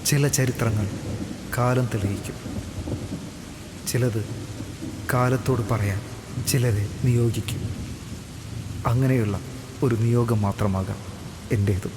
ചില ചരിത്രങ്ങൾ കാലം തെളിയിക്കും. ചിലത് കാലത്തോട് പറയാൻ ചിലരെ നിയോഗിക്കും. അങ്ങനെയുള്ള ഒരു നിയോഗം മാത്രമാകാം എൻ്റേതും.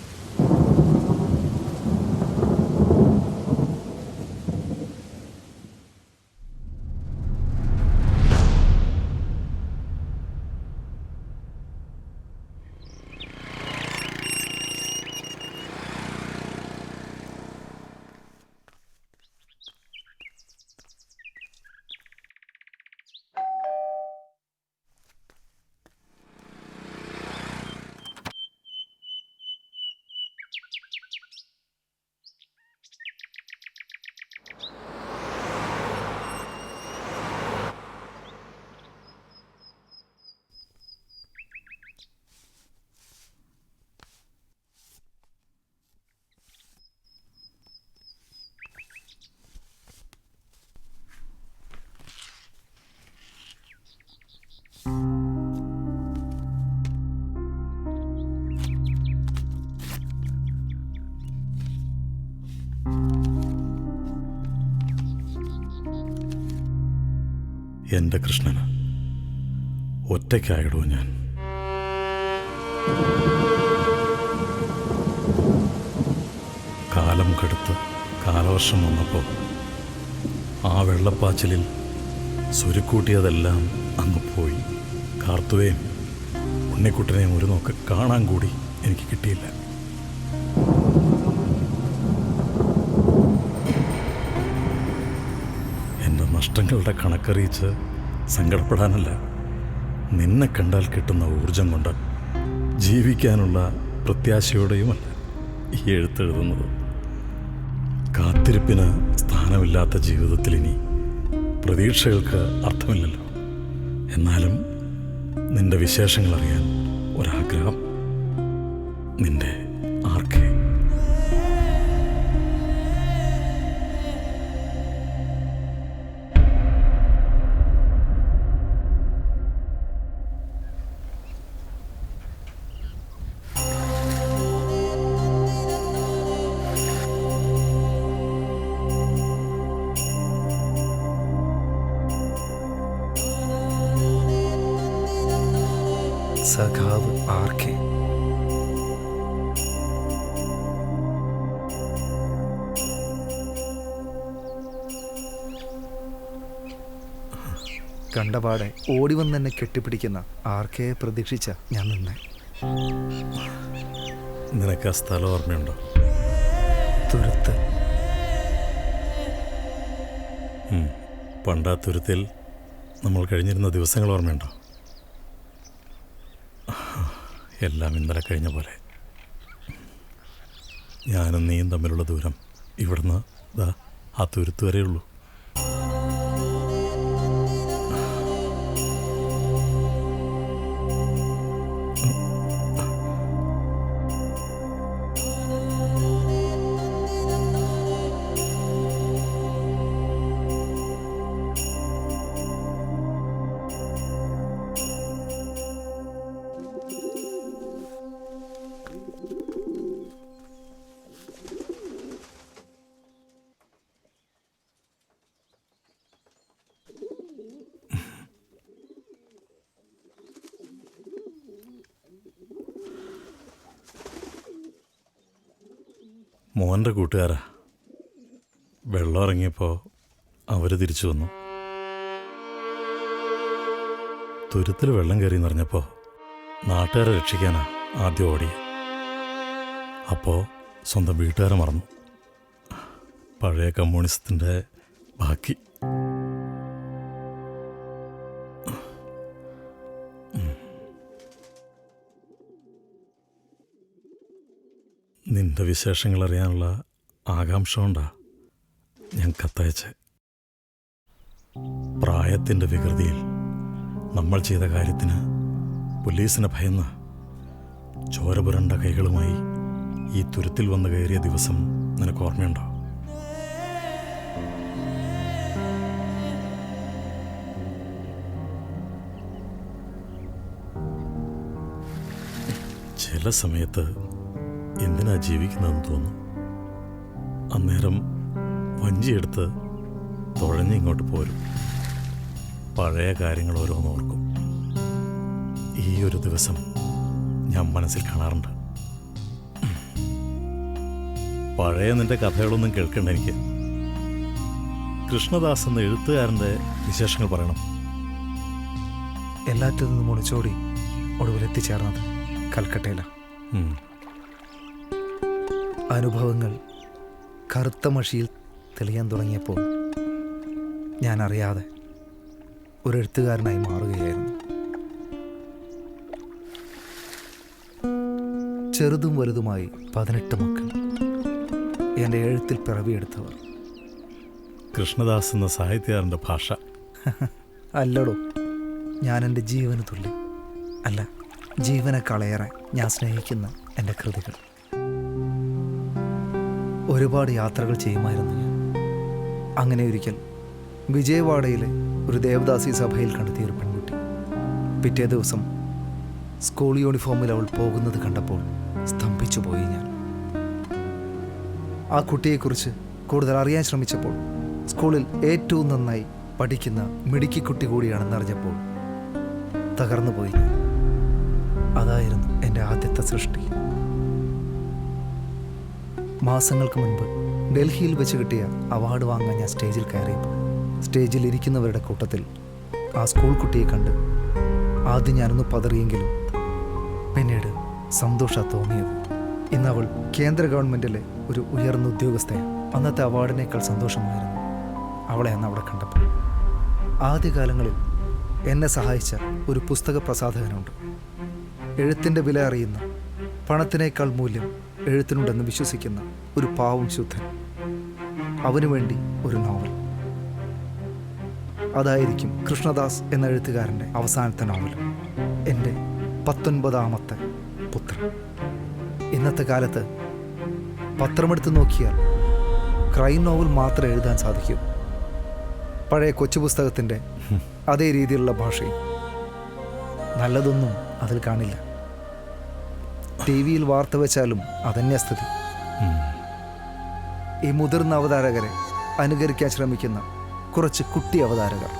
എൻ്റെ കൃഷ്ണന് ഒറ്റയ്ക്കായിടൂ ഞാൻ. കാലം കടുത്ത് കാലവർഷം വന്നപ്പോൾ ആ വെള്ളപ്പാച്ചിലിൽ സ്വരുക്കൂട്ടിയതെല്ലാം അങ്ങ് പോയി. കാർത്തുവേയും ഉണ്ണിക്കുട്ടനെയും ഒരു നോക്ക് കാണാൻ കൂടി എനിക്ക് കിട്ടിയില്ല. എൻ്റെ നഷ്ടങ്ങളുടെ കണക്കറിയിച്ച് സങ്കടപ്പെടാനല്ല, നിന്നെ കണ്ടാൽ കിട്ടുന്ന ഊർജം കൊണ്ട് ജീവിക്കാനുള്ള പ്രത്യാശയോടെയുമല്ല ഈ എഴുത്തെഴുതുന്നത്. കാത്തിരിപ്പിന് സ്ഥാനമില്ലാത്ത ജീവിതത്തിൽ ഇനി പ്രതീക്ഷകൾക്ക് അർത്ഥമില്ലല്ലോ. എന്നാലും നിന്റെ വിശേഷങ്ങൾ അറിയാൻ ഒരാഗ്രഹം. നിന്റെ ആർക്കെ. സഖാവ് ആർക്കെ. കണ്ടപാടെ ഓടിവന്ന് എന്നെ കെട്ടിപ്പിടിക്കുന്ന ആർക്കെയെ പ്രതീക്ഷിച്ച ഞാൻ നിന്നെ. നിനക്ക് ആ സ്ഥലം ഓർമ്മയുണ്ടോ? തുരുത്ത്. പണ്ടാ തുരുത്തിൽ നമ്മൾ കഴിഞ്ഞിരുന്ന ദിവസങ്ങൾ ഓർമ്മയുണ്ടോ? എല്ലാം ഇന്നലെ കഴിഞ്ഞ പോലെ. ഞാനും നീയും തമ്മിലുള്ള ദൂരം ഇവിടുന്ന് ആ തുരുത്ത് വരെയുള്ളൂ. മോൻ്റെ കൂട്ടുകാരാ. വെള്ളം ഇറങ്ങിയപ്പോൾ അവർ തിരിച്ചു വന്നു. തുരുത്തിൽ വെള്ളം കയറി നിറഞ്ഞപ്പോൾ നാട്ടുകാരെ രക്ഷിക്കാനാ ആദ്യം ഓടിയത്. അപ്പോൾ സ്വന്തം വീട്ടുകാരെ മറന്നു. പഴയ കമ്മ്യൂണിസത്തിൻ്റെ ബാക്കി. നിന്റെ വിശേഷങ്ങൾ അറിയാനുള്ള ആകാംക്ഷ കൊണ്ടാ ഞാൻ കത്തയച്ച്. പ്രായത്തിൻ്റെ വികൃതിയിൽ നമ്മൾ ചെയ്ത കാര്യത്തിന് പോലീസിനെ ഭയന്ന് ചോരപുരണ്ട കൈകളുമായി ഈ തുരുത്തിൽ വന്ന് കയറിയ ദിവസം നിനക്ക് ഓർമ്മയുണ്ടോ? ചില സമയത്ത് എന്തിനാ ജീവിക്കുന്നതെന്ന് തോന്നും. അന്നേരം വഞ്ചിയെടുത്ത് തുഴഞ്ഞ് ഇങ്ങോട്ട് പോരും. പഴയ കാര്യങ്ങൾ ഓരോന്നോർക്കും. ഈ ഒരു ദിവസം ഞാൻ മനസ്സിൽ കാണാറുണ്ട്. പഴയ നിന്റെ കഥകളൊന്നും കേൾക്കണ്ട എനിക്ക്. കൃഷ്ണദാസ് എന്ന എഴുത്തുകാരൻ്റെ വിശേഷങ്ങൾ പറയണം. എല്ലാറ്റിൽ നിന്നും ഒളിച്ചോടി ഒടുവിൽ എത്തിച്ചേർന്നത് കൽക്കട്ടയിലാണ്. അനുഭവങ്ങൾ കറുത്ത മഷിയിൽ തെളിയാൻ തുടങ്ങിയപ്പോൾ ഞാൻ അറിയാതെ ഒരു എഴുത്തുകാരനായി മാറുകയായിരുന്നു. ചെറുതും വലുതുമായി 18 മക്കൾ, എൻ്റെ എഴുത്തിൽ പിറവിയെടുത്തവർ. കൃഷ്ണദാസ് എന്ന സാഹിത്യകാരൻ്റെ ഭാഷ. അല്ലടോ, ഞാൻ എൻ്റെ ജീവന് തുല്യം, അല്ല ജീവനേക്കാളേറെ ഞാൻ സ്നേഹിക്കുന്ന എൻ്റെ കൃതികൾ. ഒരുപാട് യാത്രകൾ ചെയ്യുമായിരുന്നു ഞാൻ. അങ്ങനെ ഒരിക്കൽ വിജയവാഡയിലെ ഒരു ദേവദാസി സഭയിൽ കണ്ടെത്തിയ ഒരു പെൺകുട്ടി. പിറ്റേ ദിവസം സ്കൂൾ യൂണിഫോമിൽ അവൾ പോകുന്നത് കണ്ടപ്പോൾ സ്തംഭിച്ചു പോയി ഞാൻ. ആ കുട്ടിയെക്കുറിച്ച് കൂടുതൽ അറിയാൻ ശ്രമിച്ചപ്പോൾ സ്കൂളിൽ ഏറ്റവും നന്നായി പഠിക്കുന്ന മിടുക്കിക്കുട്ടി കൂടിയാണെന്നറിഞ്ഞപ്പോൾ തകർന്നു പോയി ഞാൻ. അതായിരുന്നു എൻ്റെ ആദ്യത്തെ സൃഷ്ടി. മാസങ്ങൾക്ക് മുൻപ് ഡൽഹിയിൽ വെച്ച് കിട്ടിയ അവാർഡ് വാങ്ങാൻ ഞാൻ സ്റ്റേജിൽ കയറിയപ്പോൾ സ്റ്റേജിൽ ഇരിക്കുന്നവരുടെ കൂട്ടത്തിൽ ആ സ്കൂൾ കുട്ടിയെ കണ്ട് ആദ്യം ഞാനൊന്ന് പതറിയെങ്കിലും പിന്നീട് സന്തോഷം തോന്നിയത്. ഇന്നവൾ കേന്ദ്ര ഗവൺമെൻറ്റിലെ ഒരു ഉയർന്ന ഉദ്യോഗസ്ഥയാണ്. അന്നത്തെ അവാർഡിനേക്കാൾ സന്തോഷമായിരുന്നു അവളെ അന്ന് അവിടെ കണ്ടപ്പോൾ. ആദ്യകാലങ്ങളിൽ എന്നെ സഹായിച്ച ഒരു പുസ്തക പ്രസാധകനുണ്ട്. എഴുത്തിൻ്റെ വില അറിയുന്ന, പണത്തിനേക്കാൾ മൂല്യം എഴുത്തിനുണ്ടെന്ന് വിശ്വസിക്കുന്ന ഒരു പാവം ശുദ്ധൻ. അവനു വേണ്ടി ഒരു നോവൽ. അതായിരിക്കും കൃഷ്ണദാസ് എന്ന എഴുത്തുകാരൻ്റെ അവസാനത്തെ നോവൽ, എൻ്റെ 19ാമത്തെ പുത്രൻ. ഇന്നത്തെ കാലത്ത് പത്രമെടുത്ത് നോക്കിയാൽ ക്രൈം നോവൽ മാത്രമേ എഴുതാൻ സാധിക്കൂ. പഴയ കൊച്ചു പുസ്തകത്തിൻ്റെ അതേ രീതിയിലുള്ള ഭാഷയും. നല്ലതൊന്നും അതിൽ കാണില്ല. TV-യിൽ വാർത്ത വെച്ചാലും അതന്നെ സ്ഥിതി. ഈ മുതിർന്ന അവതാരകരെ അനുകരിക്കാൻ ശ്രമിക്കുന്ന കുറച്ച് കുട്ടി അവതാരകർ.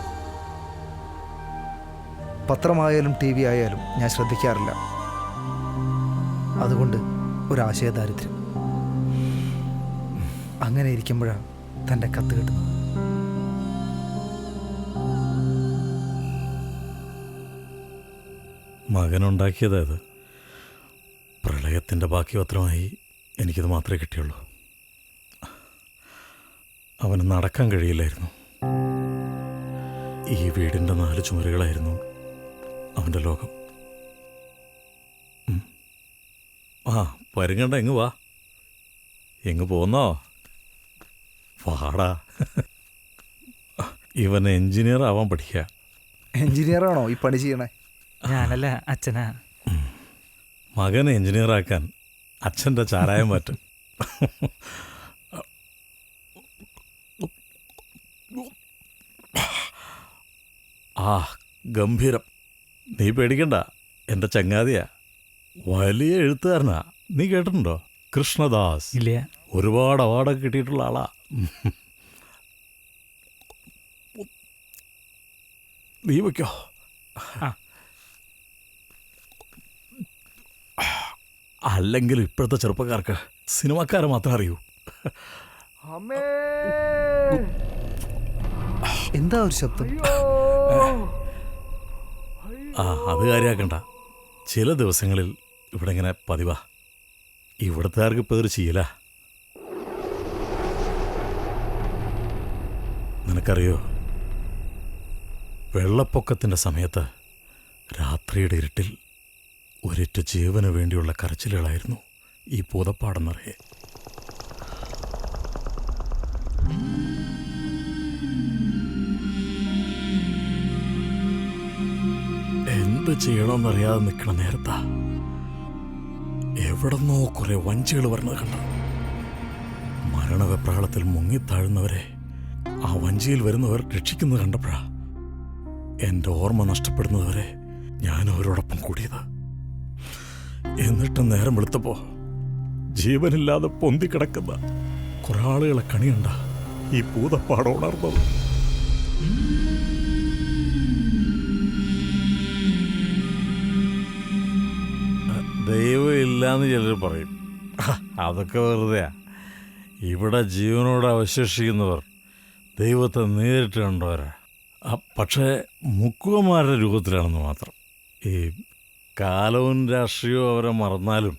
പത്രമായാലും TV ആയാലും ഞാൻ ശ്രദ്ധിക്കാറില്ല. അതുകൊണ്ട് ഒരാശയദാരിദ്ര്യം. അങ്ങനെ ഇരിക്കുമ്പോഴാണ് തൻ്റെ കത്ത് കിട്ടുന്നത്. മകനുണ്ടാക്കിയതത്. പ്രളയത്തിൻ്റെ ബാക്കി പത്രമായി എനിക്കിത് മാത്രമേ കിട്ടിയുള്ളൂ. അവന് നടക്കാൻ കഴിയില്ലായിരുന്നു. ഈ വീടിൻ്റെ 4 ചുമരുകളായിരുന്നു അവൻ്റെ ലോകം. പരുങ്ങണ്ട, എങ്ങ് വാ. എങ്ങ് പോന്നോ? വാടാ. ഇവൻ എൻജിനീയർ ആവാൻ പഠിക്കുക. എൻജിനീയറാണോ ഈ പണി ചെയ്യണേ? ഞാനല്ല, അച്ഛനാ. മകനെ എൻജിനീയറാക്കാൻ അച്ഛൻ്റെ ചാരായം മാറ്റും. ഗംഭീരം. നീ പേടിക്കണ്ട, എൻ്റെ ചങ്ങാതിയാ. വലിയ എഴുത്തുകാരനാ. നീ കേട്ടിട്ടുണ്ടോ? കൃഷ്ണദാസ്. ഇല്ല. ഒരുപാട് അവാർഡൊക്കെ കിട്ടിയിട്ടുള്ള ആളാ. നീ വയ്ക്കോ. അല്ലെങ്കിൽ ഇപ്പോഴത്തെ ചെറുപ്പക്കാർക്ക് സിനിമക്കാരെ മാത്രം അറിയൂ. എന്താ ഒരു ശബ്ദം? അത് കാര്യമാക്കണ്ട. ചില ദിവസങ്ങളിൽ ഇവിടെ ഇങ്ങനെ പതിവാ. ഇവിടുത്തുകാർക്ക് ഇപ്പോൾ ഇതൊരു ശീല. നിനക്കറിയോ, വെള്ളപ്പൊക്കത്തിൻ്റെ സമയത്ത് രാത്രിയുടെ ഇരുട്ടിൽ ഒരൊറ്റ ജീവന് വേണ്ടിയുള്ള കരച്ചിലുകളായിരുന്നു ഈ പൂതപ്പാടെന്നറിയെ. എന്ത് ചെയ്യണമെന്നറിയാതെ നിൽക്കണ നേരത്താ എവിടെന്നോ കുറെ വഞ്ചികൾ വരുന്നത് കണ്ട. മരണവെപ്രാളത്തിൽ മുങ്ങിത്താഴുന്നവരെ ആ വഞ്ചിയിൽ വരുന്നവർ രക്ഷിക്കുന്നത് കണ്ടപ്പോഴാ എൻ്റെ ഓർമ്മ നഷ്ടപ്പെടുന്നതുവരെ ഞാൻ അവരോടൊപ്പം കൂടിയത്. എന്നിട്ട് നേരം വെളുത്തപ്പോ ജീവനില്ലാതെ പൊന്തിക്കിടക്കുന്ന കുറെ ആളുകളെ കണിയണ്ട ഈ ഭൂതപ്പാടം ഉണർന്നത്. ദൈവം ഇല്ലാന്ന് ചിലർ പറയും. അതൊക്കെ വെറുതെയാ. ഇവിടെ ജീവനോട് അവശേഷിക്കുന്നവർ ദൈവത്തെ നേരിട്ട് കണ്ടവരാ. പക്ഷേ മുക്കുവന്മാരുടെ രൂപത്തിലാണെന്ന് മാത്രം. ഈ കാലവും രാഷ്ട്രീയവും അവരെ മറന്നാലും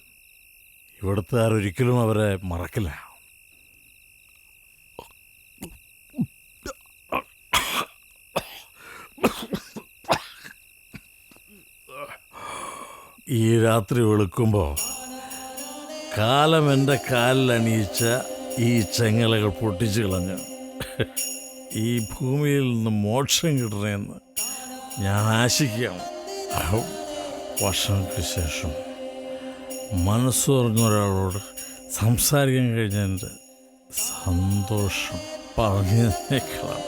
ഇവിടുത്തെ ആരൊരിക്കലും അവരെ മറക്കില്ല. ഈ രാത്രി വെളുക്കുമ്പോൾ കാലം എൻ്റെ കാലിലണിയിച്ച ഈ ചെങ്ങലകൾ പൊട്ടിച്ചു കളഞ്ഞ് ഈ ഭൂമിയിൽ നിന്ന് മോക്ഷം കിട്ടണമെന്ന് ഞാൻ ആശിക്കുകയാണ്. വർഷങ്ങൾക്ക് ശേഷം മനസ്സ് പറഞ്ഞ ഒരാളോട് സംസാരിക്കാൻ കഴിഞ്ഞതിൻ്റെ സന്തോഷം പറഞ്ഞേക്കാം.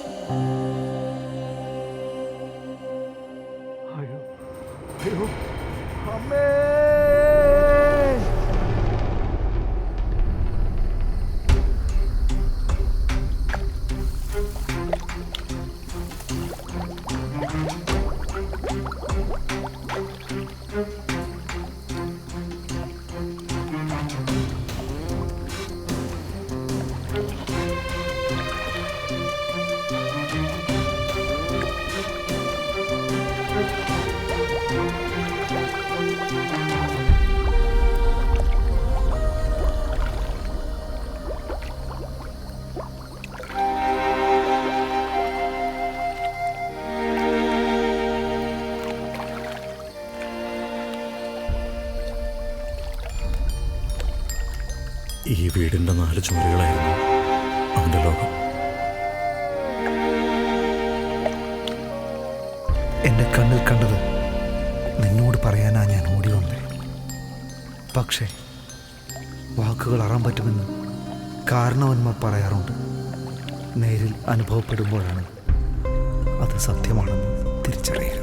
ഈ വീടിൻ്റെ 4 ചുമരുകളായിരുന്നു അവൻ്റെ ലോകം. എൻ്റെ കണ്ണിൽ കണ്ടത് നിന്നോട് പറയാനാ ഞാൻ ഓടി വന്നേ. പക്ഷേ വാക്കുകൾ അറാൻ പറ്റുമെന്ന് കാരണവന്മാർ പറയാറുണ്ട്. നേരിൽ അനുഭവപ്പെടുമ്പോഴാണ് അത് സത്യമാണെന്ന് തിരിച്ചറിയുക.